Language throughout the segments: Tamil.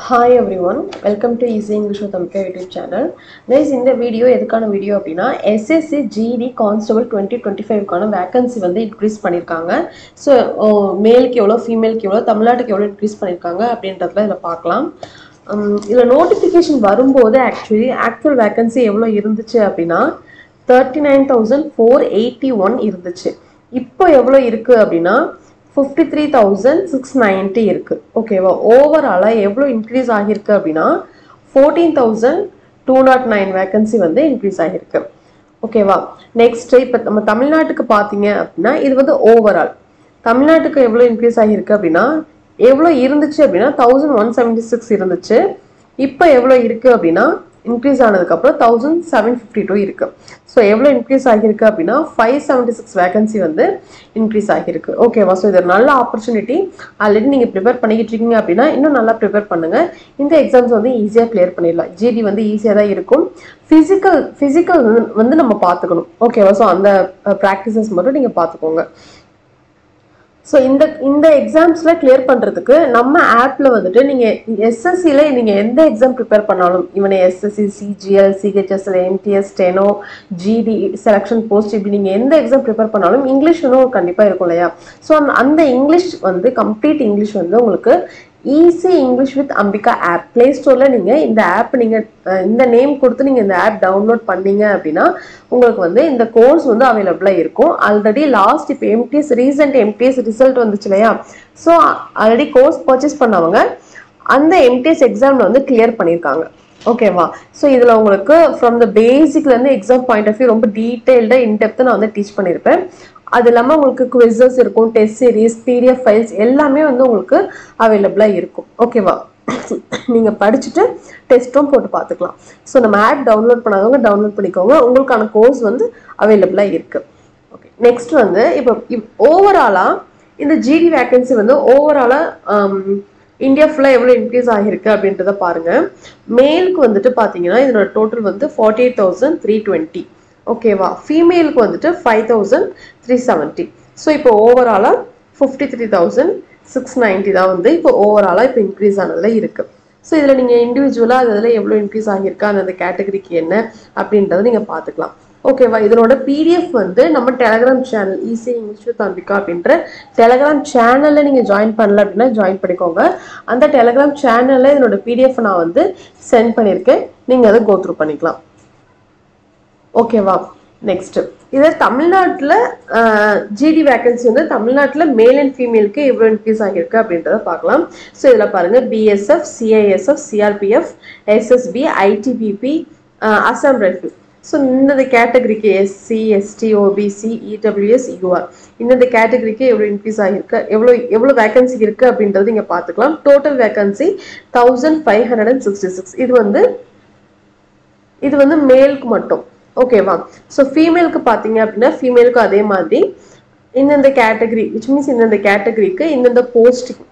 Hi everyone, welcome to Easy English with Amika YouTube channel. Guys, இந்த வீடியோ எதுக்கான வீடியோ அப்படின்னா SSC GD Constable 2025க்கான வேகன்சி வந்து இன்க்ரீஸ் பண்ணியிருக்காங்க. ஸோ மேலுக்கு எவ்வளோ ஃபீமேலுக்கு எவ்வளோ தமிழ்நாட்டுக்கு எவ்வளோ இன்க்ரீஸ் பண்ணியிருக்காங்க அப்படின்றதுல இதில் பார்க்கலாம். இதில் நோட்டிஃபிகேஷன் வரும்போது ஆக்சுவல் வேகன்சி எவ்வளோ இருந்துச்சு அப்படின்னா 39,481 இருந்துச்சு. இப்போ எவ்வளோ இருக்குது அப்படின்னா 53,690 இருக்கு. ஓகேவா, ஓவராலா எவ்வளோ இன்க்ரீஸ் ஆகிருக்கு அப்படின்னா 14,209 வேகன்சி வந்து இன்க்ரீஸ் ஆகிருக்கு. ஓகேவா, நெக்ஸ்ட் இப்போ நம்ம தமிழ்நாட்டுக்கு பார்த்தீங்க அப்படின்னா இது வந்து ஓவரால் தமிழ்நாட்டுக்கு எவ்வளோ இன்க்ரீஸ் ஆகிருக்கு அப்படின்னா எவ்வளோ இருந்துச்சு அப்படின்னா 1176 இருந்துச்சு. இப்போ எவ்வளோ இருக்கு அப்படின்னா இன்க்ரீஸ் ஆனதுக்கப்புறம் 1752 இருக்கு. ஸோ எவ்வளோ இன்க்ரீஸ் ஆகிருக்கு அப்படின்னா 576 வேகன்சி வந்து இன்க்ரீஸ் ஆகிருக்கு. ஓகேவா, ஸோ இது ஒரு நல்ல ஆப்பர்ச்சுனிட்டி. ஆல்ரெடி நீங்கள் ப்ரிப்பேர் பண்ணிக்கிட்டு இருக்கீங்க அப்படின்னா இன்னும் நல்லா ப்ரிப்பேர் பண்ணுங்க. இந்த எக்ஸாம்ஸ் வந்து ஈஸியாக கிளியர் பண்ணிடலாம். ஜிடி வந்து ஈஸியாக தான் இருக்கும். ஃபிசிக்கல் வந்து நம்ம பார்த்துக்கணும். ஓகேவா, ஸோ அந்த ப்ராக்டிசஸ் மட்டும் நீங்கள் பார்த்துக்கோங்க. ஸோ இந்த எக்ஸாம்ஸில் கிளியர் பண்ணுறதுக்கு நம்ம ஆப்பில் வந்துட்டு நீங்கள் எஸ்எஸ்சியில் நீங்கள் எந்த எக்ஸாம் ப்ரிப்பேர் பண்ணாலும் இவனை SSC, CGL, CHSL, MTS, steno, GD, selection post, இப்படி நீங்கள் எந்த எக்ஸாம் ப்ரிப்பேர் பண்ணாலும் இங்கிலீஷ் இன்னும் கண்டிப்பாக இருக்கும் இல்லையா? ஸோ அந்த இங்கிலீஷ் வந்து கம்ப்ளீட் இங்கிலீஷ் வந்து உங்களுக்கு easy English with Ambika app play ஸ்டோரில் நீங்கள் இந்த ஆப் நீங்கள் இந்த நேம் கொடுத்து நீங்கள் இந்த ஆப் டவுன்லோட் பண்ணீங்க அப்படின்னா உங்களுக்கு வந்து இந்த கோர்ஸ் வந்து அவைலபிளாக இருக்கும். ஆல்ரெடி லாஸ்ட் இப்போ ரீசெண்ட் எம்டிஎஸ் ரிசல்ட் வந்துச்சு இல்லையா? ஸோ ஆல்ரெடி கோர்ஸ் பர்ச்சேஸ் பண்ணவங்க அந்த எம்டிஎஸ் எக்ஸாமில் வந்து கிளியர் பண்ணியிருக்காங்க. ஓகேவா, ஸோ இதில் உங்களுக்கு ஃப்ரம் த பேசிக்லேருந்து எக்ஸாம் பாயிண்ட் ஆஃப் வியூ ரொம்ப டீட்டெயில்டாக இன்டெப்த்து நான் வந்து டீச் பண்ணியிருப்பேன். அது இல்லாமல் உங்களுக்கு குவிசஸ் இருக்கும், டெஸ்ட் சீரீஸ், பிடிஎஃப் ஃபைல்ஸ் எல்லாமே வந்து உங்களுக்கு அவைலபிளாக இருக்கும். ஓகேவா, நீங்கள் படிச்சுட்டு டெஸ்ட்டும் போட்டு பார்த்துக்கலாம். ஸோ நம்ம ஆப் டவுன்லோட் பண்ணாதவங்க டவுன்லோட் பண்ணிக்கோங்க. உங்களுக்கான கோர்ஸ் வந்து அவைலபிளாக இருக்குது. ஓகே, நெக்ஸ்ட் வந்து இப்போ ஓவராலாக இந்த ஜிடி வேகன்சி வந்து ஓவராலாக இந்தியா ஃபுல்லாக எவ்வளோ இன்க்ரீஸ் ஆகிருக்கு அப்படின்றத பாருங்கள். மேலுக்கு வந்துட்டு பார்த்தீங்கன்னா இதனோட டோட்டல் வந்து 48,320. ஓகேவா, ஃபீமேலுக்கு வந்துட்டு 5,370. ஸோ இப்போ ஓவராலாக 53,690 தான் வந்து இப்போ ஓவராலாக இப்போ இன்க்ரீஸ் ஆனதில் இருக்குது. ஸோ இதில் நீங்கள் இண்டிவிஜுவலாக அதில் எவ்வளோ இன்க்ரீஸ் ஆகியிருக்கா அந்த கேட்டகரிக்கு என்ன அப்படின்றத நீங்கள் பார்த்துக்கலாம். ஓகேவா, இதனோட பிடிஎஃப் வந்து நம்ம Telegram channel easy English with Ambika அப்படின்ற டெலகிராம் சேனலில் நீங்கள் ஜாயின் பண்ணல அப்படின்னா ஜாயின் பண்ணிக்கோங்க. அந்த டெலகிராம் சேனலில் இதனோட பிடிஎஃப் நான் வந்து சென்ட் பண்ணியிருக்கேன். நீங்கள் அதை கோத்ரூ பண்ணிக்கலாம். ஓகேவா, நெக்ஸ்ட் இது தமிழ்நாட்டில் ஜிடி வேகன்சி வந்து தமிழ்நாட்டில் மேல் அண்ட் ஃபீமேலுக்கு எவ்வளோ இன்க்ரீஸ் ஆகியிருக்கு அப்படின்றத பார்க்கலாம். ஸோ இதில் பாருங்கள், BSF, CISF, CRPF, SSB, ITBP, Assam rifle. So இந்த கேட்டகரிக்கு SC, ST, OBC, EWS, UR இந்த கேட்டகரிக்கு எவ்வளோ இன்க்ரீஸ் ஆகியிருக்கு, எவ்வளோ வேகன்சி இருக்குது அப்படின்றது நீங்கள் பார்த்துக்கலாம். Total vacancy 1,566. இது வந்து மேலுக்கு மட்டும். ஓகேவா, ஸோ ஃபீமேலுக்கு பார்த்தீங்க அப்படின்னா ஃபீமேலுக்கு அதே மாதிரி இந்தந்த கேட்டகரி விச் மீன்ஸ் இந்தந்த கேட்டகரிக்கு இந்தந்த போஸ்டிங்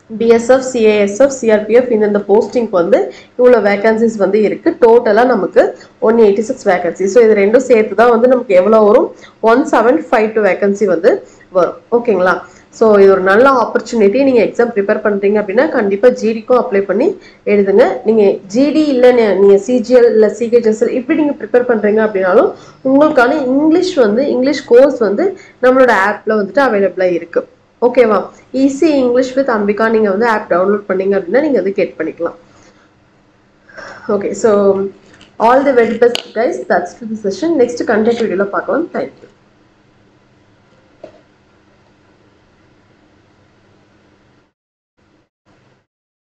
பிஎஸ்எஃப், சிஏஎஸ்எஃப், சிஆர்பிஎஃப் இந்தந்த போஸ்டிங்க்கு வந்து இவ்வளோ வேகன்சிஸ் வந்து இருக்குது. டோட்டலாக நமக்கு 186 வேகன்சி. ஸோ இது ரெண்டும் சேர்த்து தான் வந்து நமக்கு எவ்வளோ வரும், 1752 வேகன்சி வந்து வரும். ஓகேங்களா, ஸோ இது ஒரு நல்ல ஆப்பர்ச்சுனிட்டி. நீங்கள் எக்ஸாம் ப்ரிப்பேர் பண்ணுறீங்க அப்படின்னா கண்டிப்பாக ஜிடிக்கும் அப்ளை பண்ணி எழுதுங்க. நீங்கள் ஜிடி இல்லை நீங்கள் சிஜிஎல் இல்லை சிஹெச்எஸ்எல் இப்படி நீங்கள் ப்ரிப்பேர் பண்ணுறீங்க அப்படின்னாலும் உங்களுக்கான இங்கிலீஷ் கோர்ஸ் வந்து நம்மளோட ஆப்பில் வந்துட்டு அவைலபிளாக இருக்குது. ஓகேவா, ஈஸி இங்கிலீஷ் வித் அம்பிகா நீங்கள் வந்து ஆப் டவுன்லோட் பண்ணீங்க அப்படின்னா நீங்கள் வந்து கெட் பண்ணிக்கலாம். Okay, so all the very best guys. That's to the session. Next content வீடியோவில் பார்க்கலாம். தேங்க்யூ.